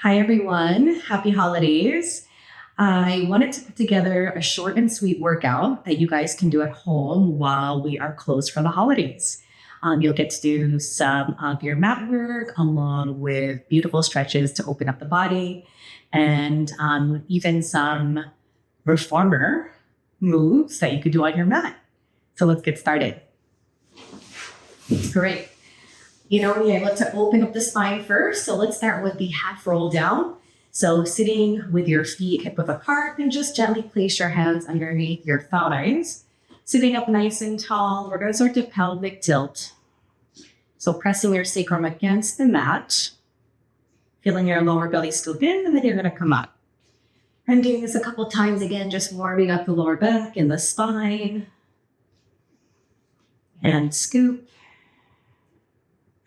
Hi, everyone. Happy holidays. I wanted to put together a short and sweet workout that you guys can do at home while we are closed for the holidays. You'll get to do some of your mat work along with beautiful stretches to open up the body and even some reformer moves that you could do on your mat. So let's get started. Great. You know me, I like to open up the spine first. So let's start with the half roll down. So sitting with your feet hip width apart and just gently place your hands underneath your thighs. Sitting up nice and tall, we're going to start to pelvic tilt. So pressing your sacrum against the mat, feeling your lower belly scoop in, and then you're going to come up. And doing this a couple times again, just warming up the lower back and the spine. And scoop.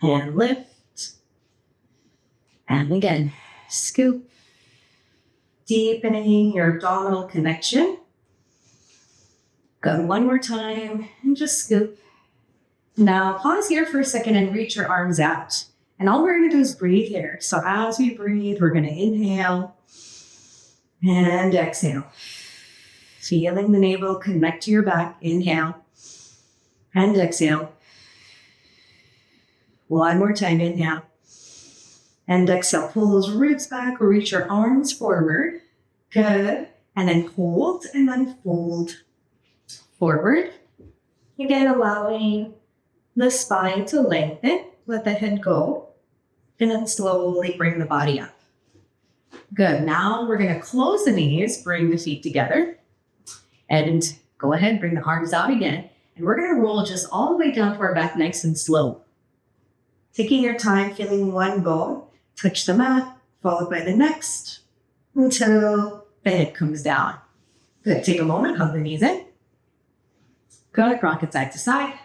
And lift. And again, scoop. Deepening your abdominal connection. Good. One more time. And just scoop. Now pause here for a second and reach your arms out. And all we're going to do is breathe here. So as we breathe, we're going to inhale and exhale. Feeling the navel connect to your back. Inhale and exhale. One more time, inhale. And exhale, pull those ribs back or reach your arms forward. Good. And then hold and then fold forward. Again, allowing the spine to lengthen. Let the head go. And then slowly bring the body up. Good. Now we're going to close the knees, bring the feet together. And go ahead, bring the arms out again. And we're going to roll just all the way down to our back nice and slow. Taking your time, feeling one bone, touch the mat, followed by the next, until the head comes down. Good. Take a moment, hug the knees in. Good. Rock it side to side.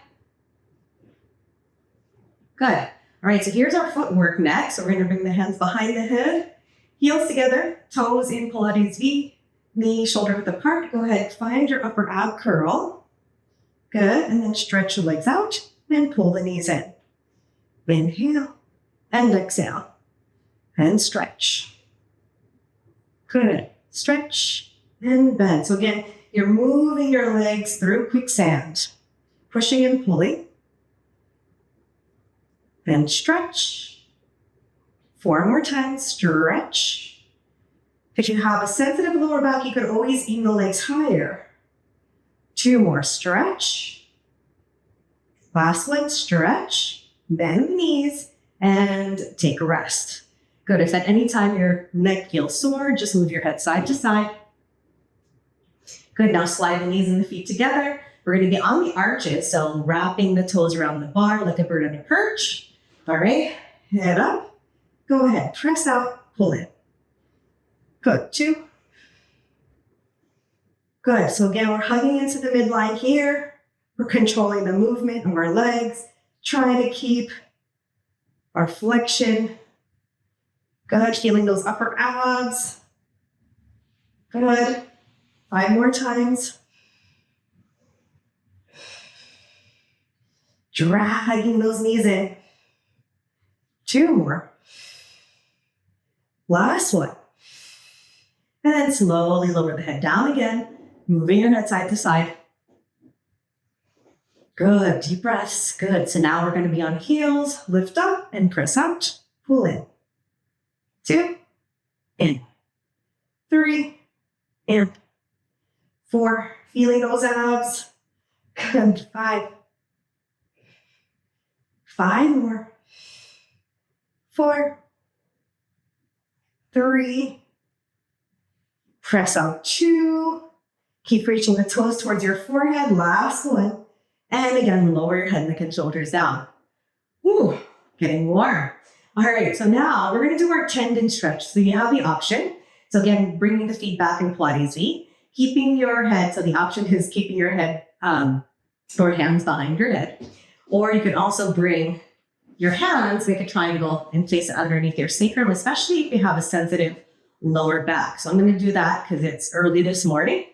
Good. All right, so here's our footwork next. So we're going to bring the hands behind the head, heels together, toes in Pilates V, knee, shoulder width apart. Go ahead, find your upper ab curl. Good. And then stretch your legs out and pull the knees in. Inhale and exhale and stretch. Good. Stretch and bend. So again, you're moving your legs through quicksand, pushing and pulling. Then stretch. 4 more times, stretch. If you have a sensitive lower back, you could always aim the legs higher. 2 more, stretch. Last one, stretch. Bend the knees and take a rest. Good. If at any time your neck feels sore, just move your head side to side. Good. Now slide the knees and the feet together. We're going to be on the arches, so wrapping the toes around the bar like a bird on a perch. All right. Head up. Go ahead. Press out. Pull in. Good. 2. Good. So again, we're hugging into the midline here. We're controlling the movement of our legs. Trying to keep our flexion. Good. Feeling those upper abs. Good. 5 more times. Dragging those knees in. 2 more. Last one. And then slowly lower the head down again. Moving your head side to side. Good. Deep breaths. Good. So now we're going to be on heels. Lift up and press out. Pull in. 2. In. 3. In. 4. Feeling those abs. Good. 5. 5 more. 4. 3. Press out. 2. Keep reaching the toes towards your forehead. Last one. And again, lower your head, neck, and shoulders down. Woo, getting warm. All right, so now we're going to do our tendon stretch. So you have the option. So again, bringing the feet back in Pilates V, keeping your head. So the option is keeping your head or hands behind your head. Or you could also bring your hands, make a triangle, and place it underneath your sacrum, especially if you have a sensitive lower back. So I'm going to do that because it's early this morning.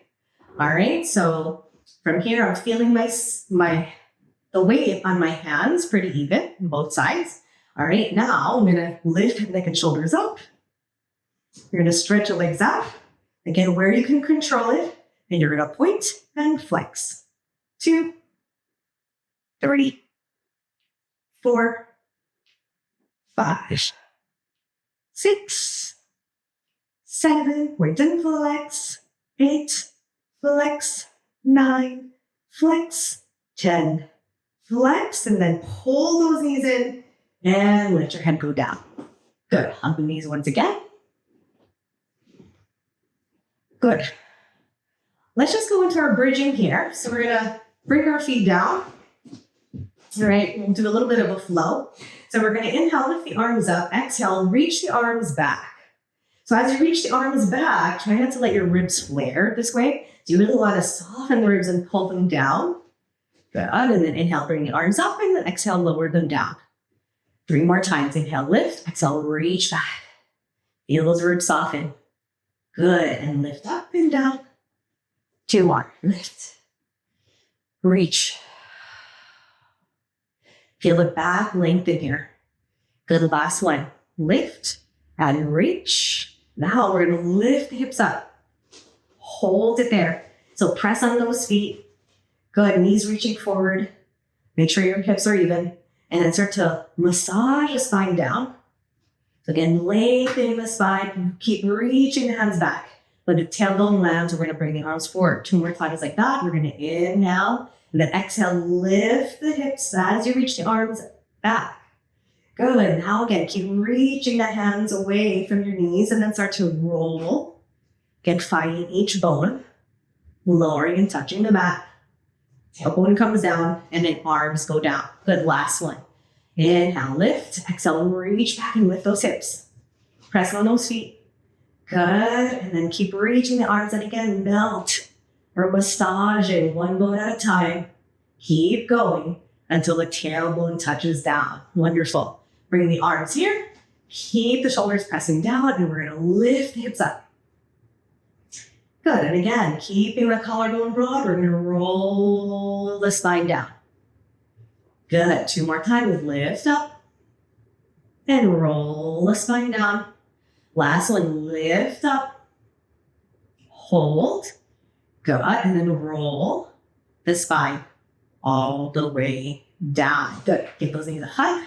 All right, so from here, I'm feeling the weight on my hands pretty even on both sides. All right, now I'm going to lift neck and shoulders up. You're going to stretch your legs out. Again, where you can control it. And you're going to point and flex. 2, 3, 4, 5, 6, 7, point and flex. 8, flex. 9, flex. 10, flex. And then pull those knees in and let your head go down. Good. Hug the knees once again. Good. Let's just go into our bridging here. So we're going to bring our feet down. All right, we'll do a little bit of a flow. So we're going to inhale, lift the arms up. Exhale, reach the arms back. So as you reach the arms back, try not to let your ribs flare this way. So you really want to soften the ribs and pull them down. Good. And then inhale, bring the arms up, and then exhale, lower them down. 3 more times. Inhale, lift. Exhale, reach back. Feel those ribs soften. Good. And lift up and down. 2 more. Lift. Reach. Feel the back lengthen here. Good. Last one. Lift and reach. Now we're going to lift the hips up. Hold it there. So press on those feet. Good. Knees reaching forward. Make sure your hips are even. And then start to massage the spine down. So again, lengthening the spine. Keep reaching the hands back. Let the tailbone land. So we're going to bring the arms forward. 2 more times like that. We're going to inhale. And then exhale, lift the hips as you reach the arms back. Good. Now again, keep reaching the hands away from your knees and then start to roll. Again, finding each bone. Lowering and touching the mat. Tailbone comes down and then arms go down. Good. Last one. Inhale, lift. Exhale, reach back and lift those hips. Press on those feet. Good. And then keep reaching the arms and again, melt or massaging one bone at a time. Keep going until the tailbone touches down. Wonderful. Bring the arms here. Keep the shoulders pressing down and we're going to lift the hips up. Good. And again, keeping the collarbone broad, we're going to roll the spine down. Good. 2 more times. Lift up and roll the spine down. Last one. Lift up. Hold. Good. And then roll the spine all the way down. Good. Give those knees a hug.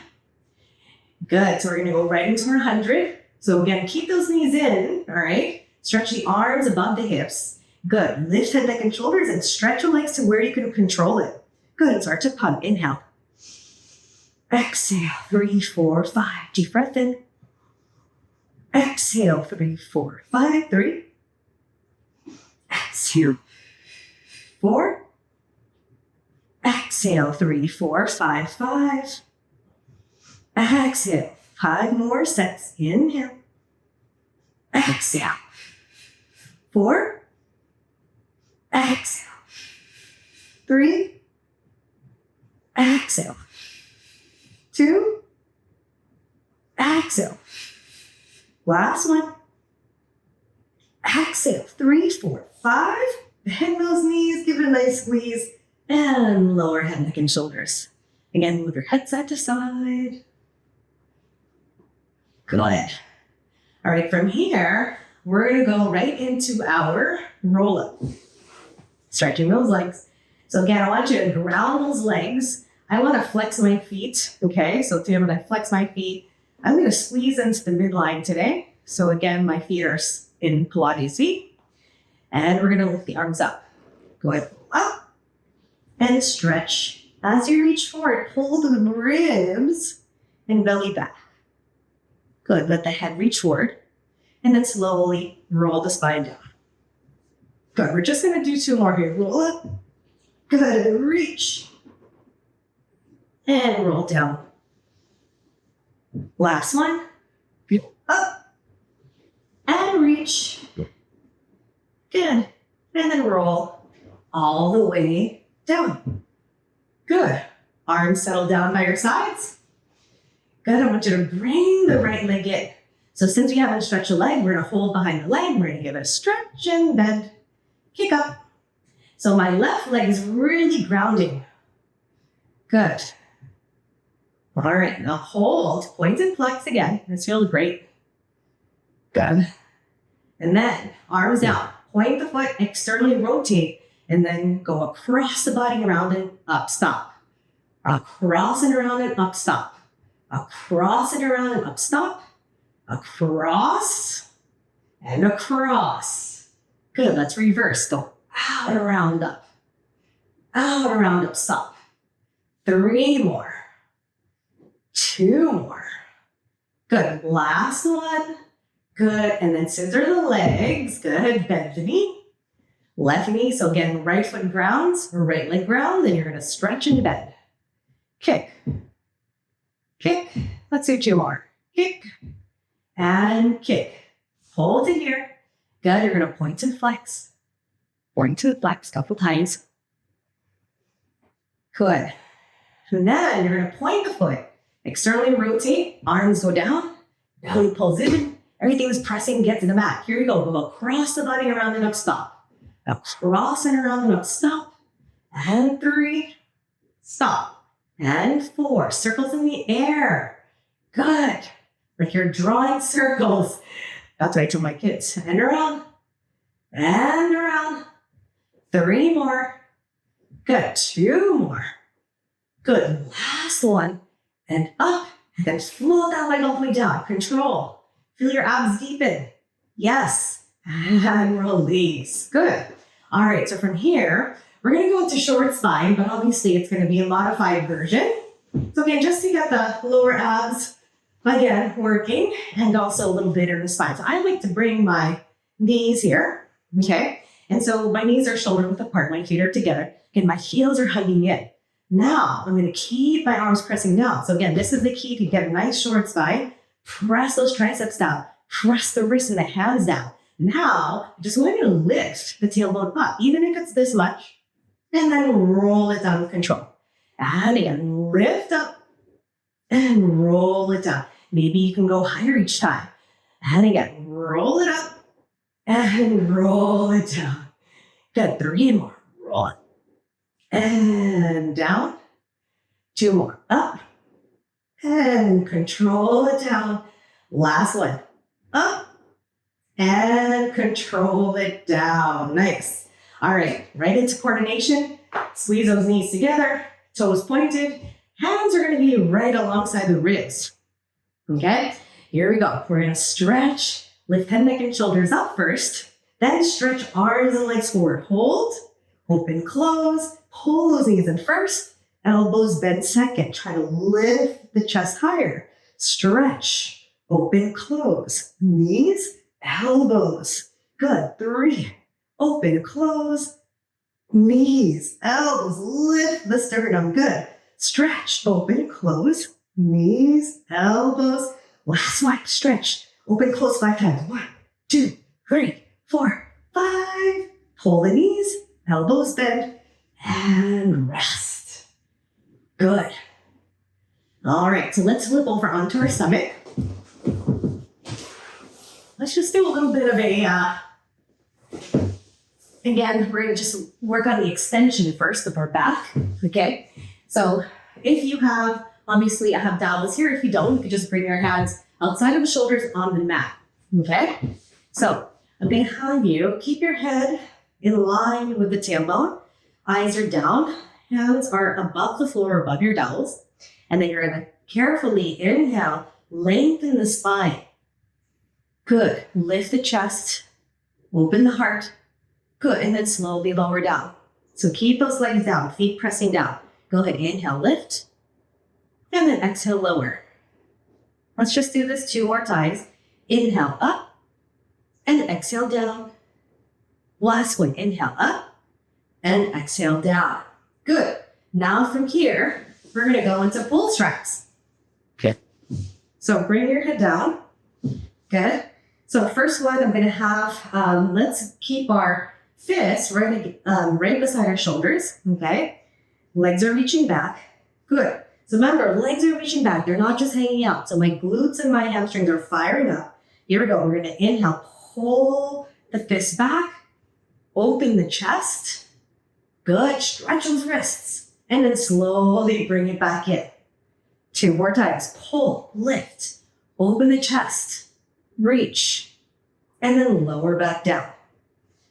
Good. So we're going to go right into our 100. So again, keep those knees in. All right. Stretch the arms above the hips. Good. Lift head, neck, and shoulders and stretch your legs to where you can control it. Good. Start to pump. Inhale. Exhale. 3, 4, 5. Deep breath in. Exhale. 3, 4, 5. 3. Exhale. 4. Exhale. 3, 4, 5, 5. Exhale. 5 more sets. Inhale. Exhale. 4. Exhale. 3. Exhale. 2. Exhale. Last one. Exhale. 3, 4, 5. Bend those knees. Give it a nice squeeze. And lower head, neck, and shoulders. Again, move your head side to side. Good. All right, from here, we're going to go right into our roll-up. Stretching those legs. So again, I want you to ground those legs. I want to flex my feet, okay? So today when I flex my feet, I'm going to squeeze into the midline today. So again, my feet are in Pilates feet. And we're going to lift the arms up. Go ahead, pull up and stretch. As you reach forward, pull the ribs and belly back. Good, let the head reach forward. And then slowly roll the spine down. Good, we're just going to do 2 more here. Roll up. Good, and reach. And roll down. Last one. Up. And reach. Good. And then roll all the way down. Good. Arms settle down by your sides. Good. I want you to bring the right leg in. So since we haven't stretched a leg, we're going to hold behind the leg. We're going to give it a stretch and bend. Kick up. So my left leg is really grounding. Good. All right. Now hold. Point and flex again. This feels great. Good. And then arms down. Point the foot, externally rotate, and then go across the body, around and up, stop. Across and around and up, stop. Across and around and up, stop. Across and across. Good, let's reverse. Go out, around, up. Out, around, up, stop. 3 more. 2 more. Good, last one. Good, and then scissor the legs. Good, bend the knee. Left knee, so again, right foot grounds, right leg ground, then you're gonna stretch into bend. Kick. Kick. Let's do 2 more. Kick. And kick. Hold it here. Good, you're gonna point to the flex. Point to the flex a couple times. Good. And then you're gonna point the foot. Externally rotate, arms go down, belly pulls in, everything's pressing, get to the mat. Here we go, go across the body, around and up, stop. Across and around and up, stop. And 3, stop. And 4, circles in the air. Good. Like you're drawing circles. That's what I told my kids. And around. And around. 3 more. Good. 2 more. Good. Last one. And up. And then flow that leg all the way down. Control. Feel your abs deepen. Yes. And release. Good. All right. So from here, we're going to go into short spine, but obviously it's going to be a modified version. So again, just to get the lower abs, again, working, and also a little bit in the spine. So I like to bring my knees here, okay? And so my knees are shoulder width apart, my feet are together, and my heels are hugging in. Now, I'm going to keep my arms pressing down. So again, this is the key to get a nice short spine. Press those triceps down. Press the wrists and the hands down. Now, just going to lift the tailbone up, even if it's this much, and then roll it down with control. And again, lift up and roll it down. Maybe you can go higher each time. And again, roll it up and roll it down. Good, 3 more. Roll it. And down. 2 more. Up. And control it down. Last one. Up. And control it down. Nice. All right, right into coordination. Squeeze those knees together. Toes pointed. Hands are going to be right alongside the ribs. Okay, here we go. We're going to stretch, lift head, neck, and shoulders up first. Then stretch arms and legs forward. Hold, open, close. Pull those knees in first. Elbows bend second. Try to lift the chest higher. Stretch, open, close. Knees, elbows. Good. 3. Open, close. Knees, elbows. Lift the sternum. Good. Stretch, open, close. Knees, elbows. Last one. Stretch, open, close 5 times. 1, 2, 3, 4, 5. Pull the knees, elbows bend, and rest. Good. All right, so let's flip over onto our stomach. Let's just do a little bit of again, we're going to just work on the extension first of our back, okay? So if you have, obviously I have dowels here. If you don't, you can just bring your hands outside of the shoulders on the mat, okay? So I'm going to have you keep your head in line with the tailbone. Eyes are down. Hands are above the floor, above your dowels. And then you're going to carefully inhale, lengthen the spine. Good. Lift the chest, open the heart. Good. And then slowly lower down. So keep those legs down, feet pressing down. Go ahead, inhale, lift. And then exhale, lower. Let's just do this 2 more times. Inhale up and exhale down. Last one, inhale up and exhale down. Good. Now from here, we're going to go into pull straps. Okay. So bring your head down. Good. So first one, I'm going to have, let's keep our fists right beside our shoulders. Okay. Legs are reaching back. Good. So remember, legs are reaching back. They're not just hanging out. So my glutes and my hamstrings are firing up. Here we go. We're going to inhale, pull the fist back, open the chest. Good. Stretch those wrists. And then slowly bring it back in. 2 more times. Pull, lift, open the chest, reach, and then lower back down.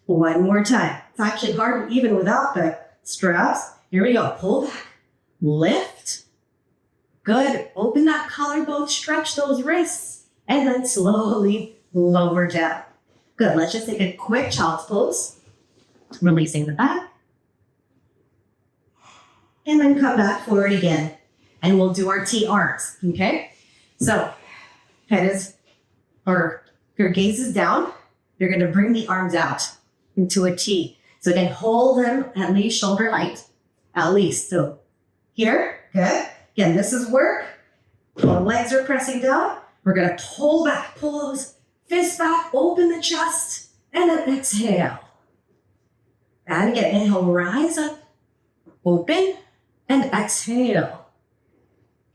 One more time. It's actually hard even without the straps. Here we go. Pull back, lift. Good. Open that collarbone, stretch those wrists, and then slowly lower down. Good. Let's just take a quick child's pose. Releasing the back. And then come back forward again. And we'll do our T arms. Okay? So, head is, or your gaze is down. You're going to bring the arms out into a T. So again, hold them at least shoulder height. At least. So here, good. Again, this is work. The legs are pressing down. We're going to pull back, pull those fists back, open the chest, and then exhale. And again, inhale, rise up, open, and exhale.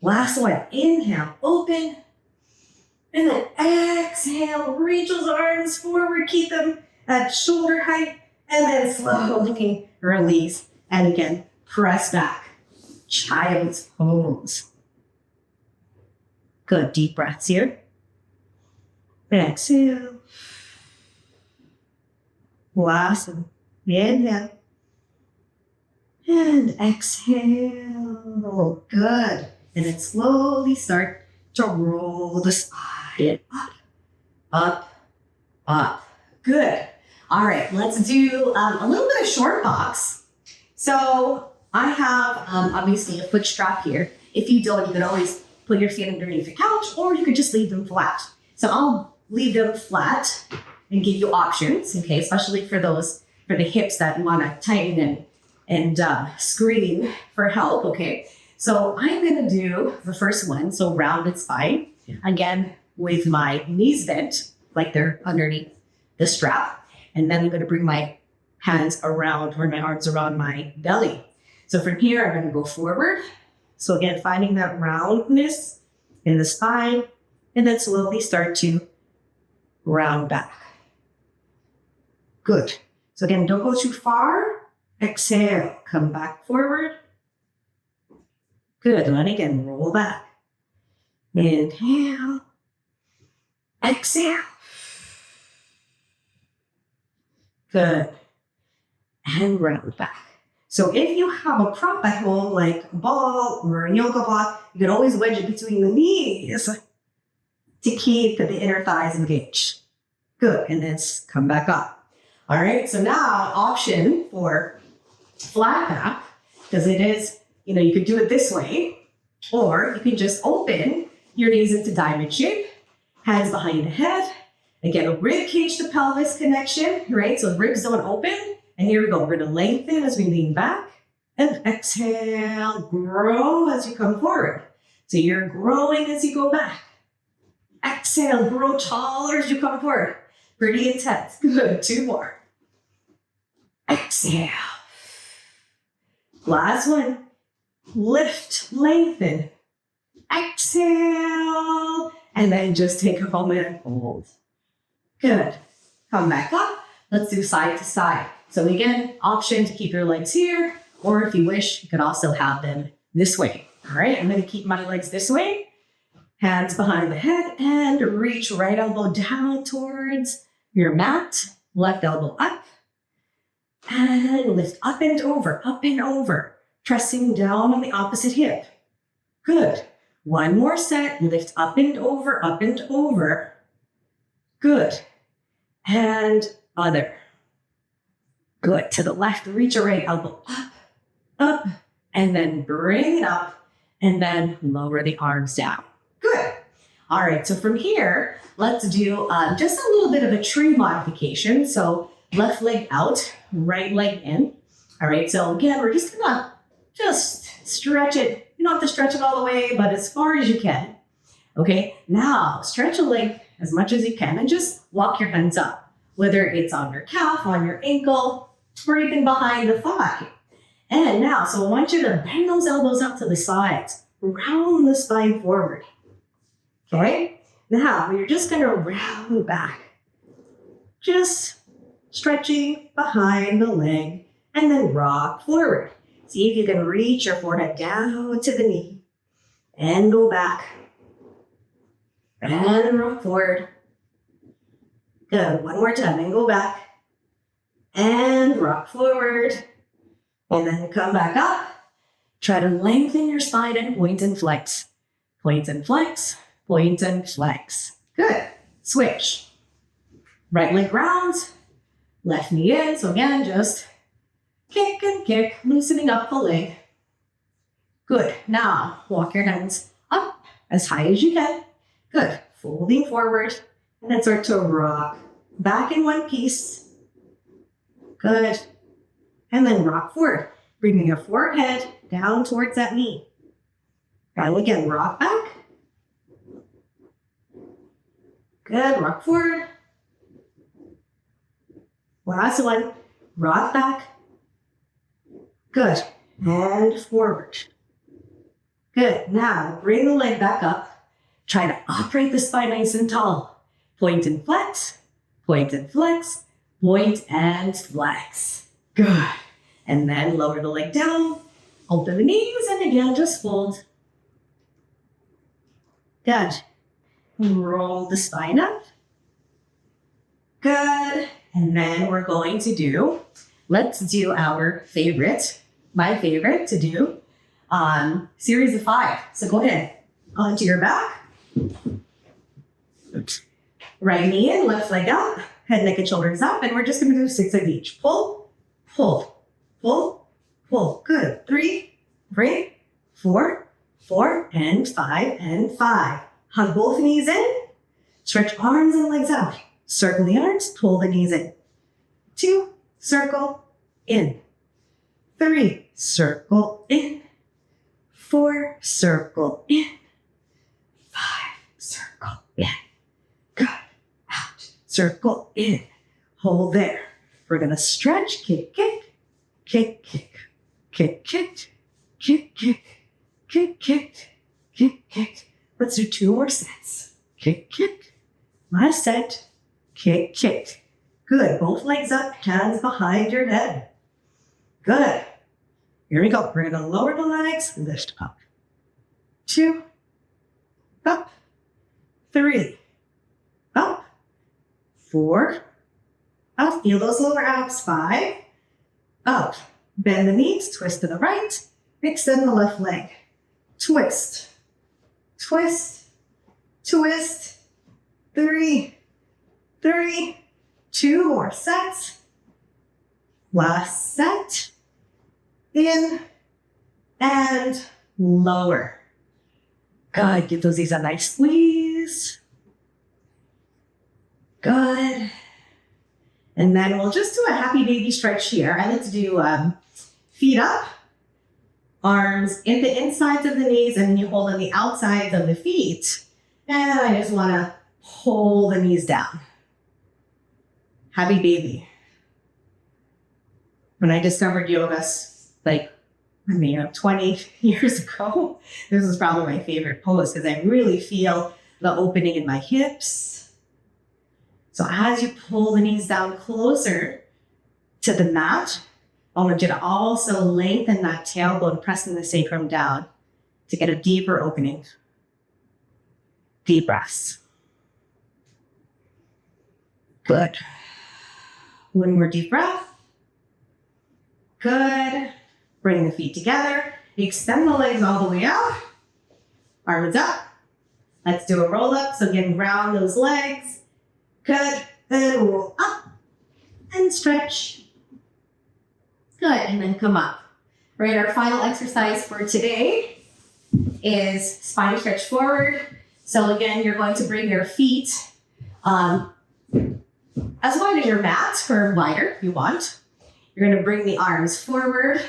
Last one, inhale, open, and then exhale, reach those arms forward, keep them at shoulder height, and then slowly release. And again, press back. Child's pose. Good, deep breaths here. Exhale. Last one. Inhale. And exhale. Good. And then slowly start to roll the spine up, up, up. Good. All right, let's do a little bit of short box. So I have obviously a foot strap here. If you don't, you can always put your feet underneath the couch, or you could just leave them flat. So I'll leave them flat and give you options, okay, especially for those, for the hips that want to tighten and scream for help, okay? So I'm going to do the first one, so rounded spine, again, with my knees bent, like they're underneath the strap. And then I'm going to bring my hands around, or my arms around my belly. So from here, I'm going to go forward. So again, finding that roundness in the spine, and then slowly start to round back. Good. So again, don't go too far. Exhale, come back forward. Good. And again, roll back. Inhale. Exhale. Good. And round back. So if you have a prop at home, like a ball or a yoga block, you can always wedge it between the knees to keep the inner thighs engaged. Good. And then come back up. All right. So now option for flat back, because it is, you could do it this way, or you can just open your knees into diamond shape, hands behind the head. Again, a rib cage to pelvis connection, right? So ribs don't open. And here we go. We're going to lengthen as we lean back, and exhale, grow as you come forward. So you're growing as you go back. Exhale, grow taller as you come forward. Pretty intense. Good. 2 more. Exhale. Last one. Lift, lengthen. Exhale. And then just take a moment and hold. Good. Come back up. Let's do side to side. So again, option to keep your legs here, or if you wish, you could also have them this way. All right, I'm going to keep my legs this way. Hands behind the head, and reach right elbow down towards your mat. Left elbow up. And lift up and over, pressing down on the opposite hip. Good. One more set. Lift up and over. Good. And other. Good. To the left, reach your right elbow up, and then bring it up, and then lower the arms down. Good. All right. So from here, let's do just a little bit of a tree modification. So left leg out, right leg in. All right. So again, we're just gonna stretch it. You don't have to stretch it all the way, but as far as you can. Okay. Now stretch a leg as much as you can, and just walk your hands up, whether it's on your calf, on your ankle, or even behind the thigh. And now, so I want you to bend those elbows up to the sides, round the spine forward. Okay? Now, you're just going to round back, just stretching behind the leg, and then rock forward. See if you can reach your forehead down to the knee, and go back, and rock forward. Good. One more time. And go back. And rock forward. And then come back up. Try to lengthen your spine and point and flex. Point and flex. Point and flex. Good. Switch. Right leg rounds. Left knee in. So again, just kick and kick, loosening up the leg. Good. Now, walk your hands up as high as you can. Good. Folding forward. And then start to rock back in one piece. Good. And then rock forward. Bringing your forehead down towards that knee. Now again, rock back. Good. Rock forward. Last one. Rock back. Good. And forward. Good. Now, bring the leg back up. Try to upright the spine nice and tall. Point and flex. Point and flex. Point and flex. Good. And then lower the leg down. Open the knees. And again, just fold. Good. Roll the spine up. Good. And then we're going to do, let's do our favorite, my favorite to do, series of 5. So go ahead, onto your back. Right knee in, left leg up, head, neck, and shoulders up. And we're just going to do 6 of each. Pull, pull, pull, pull. Good. 3, 4, 4, and 5, and 5. Hug both knees in. Stretch arms and legs out. Circle the arms, pull the knees in. 2, circle, in. 3, circle, in. 4, circle, in. 5, circle, in. Good. Out. Circle, in. Hold there. We're going to stretch, kick, kick, kick, kick, kick, kick, kick, kick, kick, kick, kick, kick. Let's do 2 more sets. Kick, kick. Last set. Kick, kick. Good. Both legs up, hands behind your head. Good. Here we go. We're going to lower the legs, lift up. 2, up. 3, up. 4, up. Feel those lower abs. 5, up. Bend the knees, twist to the right, extend the left leg. Twist, twist, twist. 3, 2 more sets. Last set. In and lower. Good. Give those knees a nice squeeze. Good. And then we'll just do a happy baby stretch here. I like to do feet up, arms in the insides of the knees, and then you hold on the outsides of the feet. And I just want to pull the knees down. Happy baby. When I discovered yoga, 20 years ago, this was probably my favorite pose because I really feel the opening in my hips. So as you pull the knees down closer to the mat, I want you to also lengthen that tailbone, pressing the sacrum down to get a deeper opening. Deep breaths. Good. One more deep breath. Good. Bring the feet together. Extend the legs all the way out. Arms up. Let's do a roll up. So again, round those legs. Good. And roll up. And stretch. Good. And then come up. Right, our final exercise for today is spine stretch forward. So again, you're going to bring your feet as wide as your mat, or wider if you want. You're going to bring the arms forward.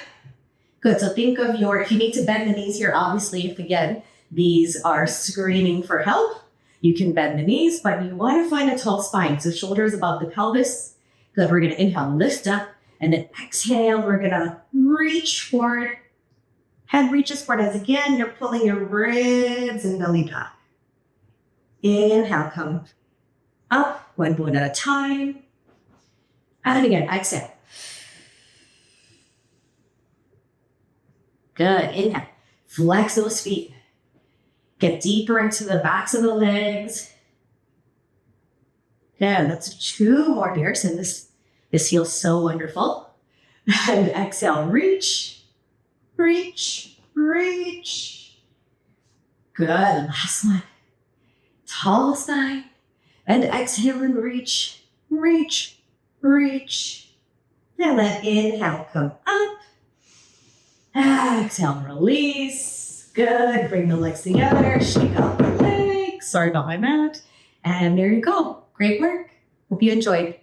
Good. So think of if you need to bend the knees here, obviously, if again, these are screaming for help, you can bend the knees, but you want to find a tall spine. So shoulders above the pelvis. Good. We're going to inhale, lift up, and then exhale. We're going to reach forward. Head reaches forward as again, you're pulling your ribs and belly back. Inhale, come up, one bone at a time. And again, exhale. Good. Inhale. Flex those feet. Get deeper into the backs of the legs. Yeah, that's 2 more dares, and this feels so wonderful. And exhale, reach, reach, reach. Good. Last one. Tall spine. And exhale and reach, reach, reach. And then inhale, come up. Exhale, release. Good. Bring the legs together. Shake out the legs. Sorry about my mat. And there you go. Great work. Hope you enjoyed.